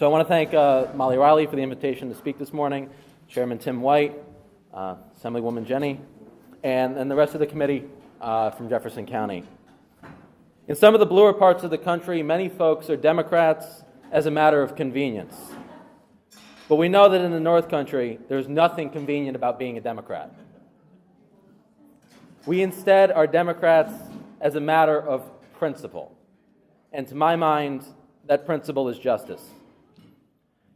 So I want to thank Molly Riley for the invitation to speak this morning, Chairman Tim White, Assemblywoman Jenny, and the rest of the committee from Jefferson County. In some of the bluer parts of the country, many folks are Democrats as a matter of convenience. But we know that in the North Country, there's nothing convenient about being a Democrat. We instead are Democrats as a matter of principle. And to my mind, that principle is justice.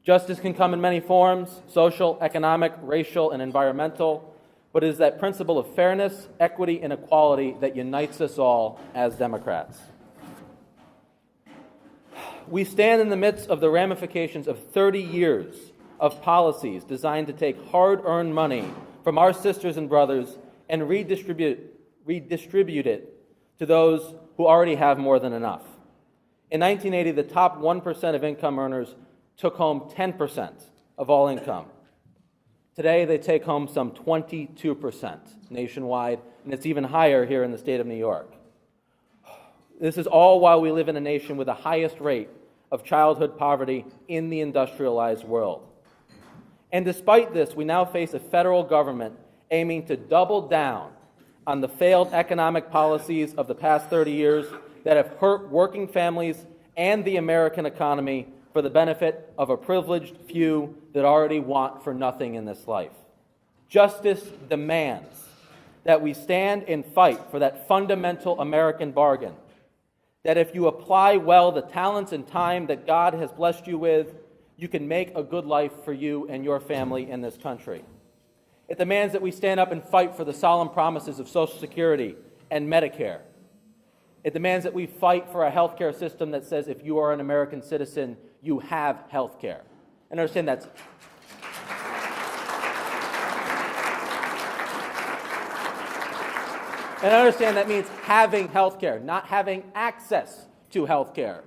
Justice can come in many forms: social, economic, racial, and environmental, but it is that principle of fairness, equity, and equality that unites us all as Democrats. We stand in the midst of the ramifications of 30 years of policies designed to take hard-earned money from our sisters and brothers and redistribute it to those who already have more than enough. In 1980, the top 1% of income earners took home 10% of all income. Today, they take home some 22% nationwide, and it's even higher here in the state of New York. This is all while we live in a nation with the highest rate of childhood poverty in the industrialized world. And despite this, we now face a federal government aiming to double down on the failed economic policies of the past 30 years that have hurt working families and the American economy for the benefit of a privileged few that already want for nothing in this life. Justice demands that we stand and fight for that fundamental American bargain, that if you apply well the talents and time that God has blessed you with, you can make a good life for you and your family in this country. It demands that we stand up and fight for the solemn promises of Social Security and Medicare. It demands that we fight for a health care system that says if you are an American citizen, you have health care. And understand that's that means having health care, not having access to health care.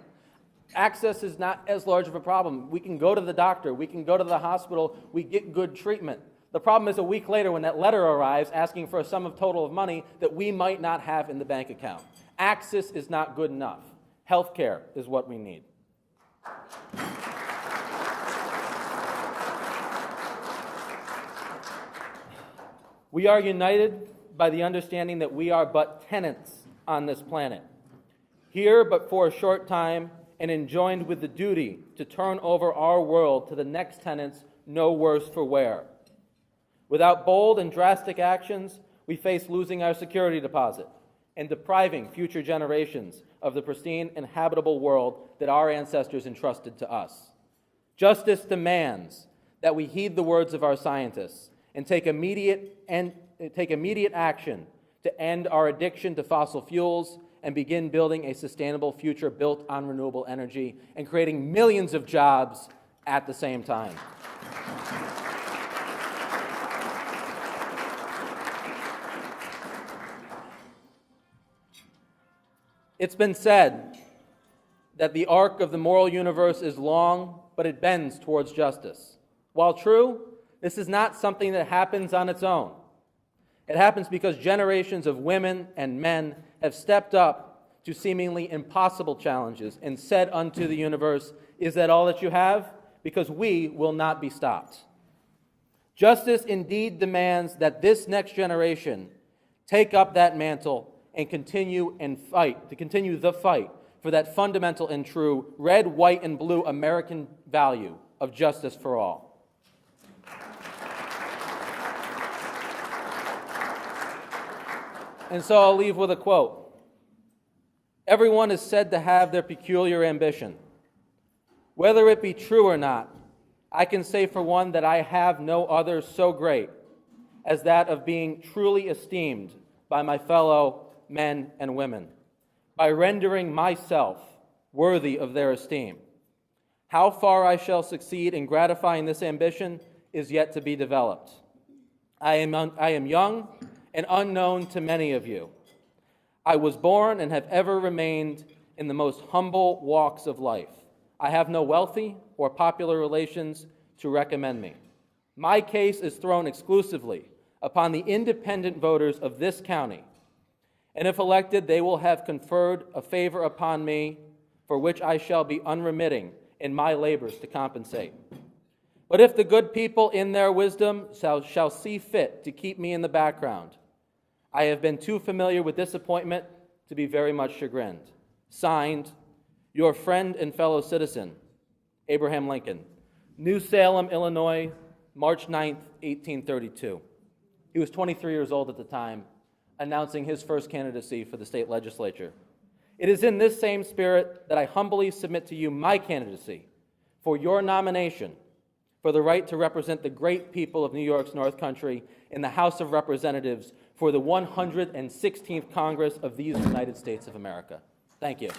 Access is not as large of a problem. We can go to the doctor, we can go to the hospital, we get good treatment. The problem is a week later when that letter arrives asking for a sum of total of money that we might not have in the bank account. Access is not good enough. Health care is what we need. We are united by the understanding that we are but tenants on this planet, here but for a short time, and enjoined with the duty to turn over our world to the next tenants no worse for wear. Without bold and drastic actions, we face losing our security deposit and depriving future generations of the pristine and habitable world that our ancestors entrusted to us. Justice demands that we heed the words of our scientists and take immediate action to end our addiction to fossil fuels and begin building a sustainable future built on renewable energy and creating millions of jobs at the same time. It's been said that the arc of the moral universe is long, but it bends towards justice. While true, this is not something that happens on its own. It happens because generations of women and men have stepped up to seemingly impossible challenges and said unto the universe, "Is that all that you have? Because we will not be stopped." Justice indeed demands that this next generation take up that mantle and continue the fight for that fundamental and true red, white, and blue American value of justice for all. And so I'll leave with a quote. Everyone is said to have their peculiar ambition. Whether it be true or not, I can say for one that I have no other so great as that of being truly esteemed by my fellow men and women, by rendering myself worthy of their esteem. How far I shall succeed in gratifying this ambition is yet to be developed. I am young and unknown to many of you. I was born and have ever remained in the most humble walks of life. I have no wealthy or popular relations to recommend me. My case is thrown exclusively upon the independent voters of this county, and if elected, they will have conferred a favor upon me for which I shall be unremitting in my labors to compensate. But if the good people in their wisdom shall see fit to keep me in the background, I have been too familiar with disappointment to be very much chagrined. Signed, your friend and fellow citizen, Abraham Lincoln. New Salem, Illinois, March 9th, 1832. He was 23 years old at the time, announcing his first candidacy for the state legislature. It is in this same spirit that I humbly submit to you my candidacy for your nomination for the right to represent the great people of New York's North Country in the House of Representatives for the 116th Congress of these United States of America. Thank you.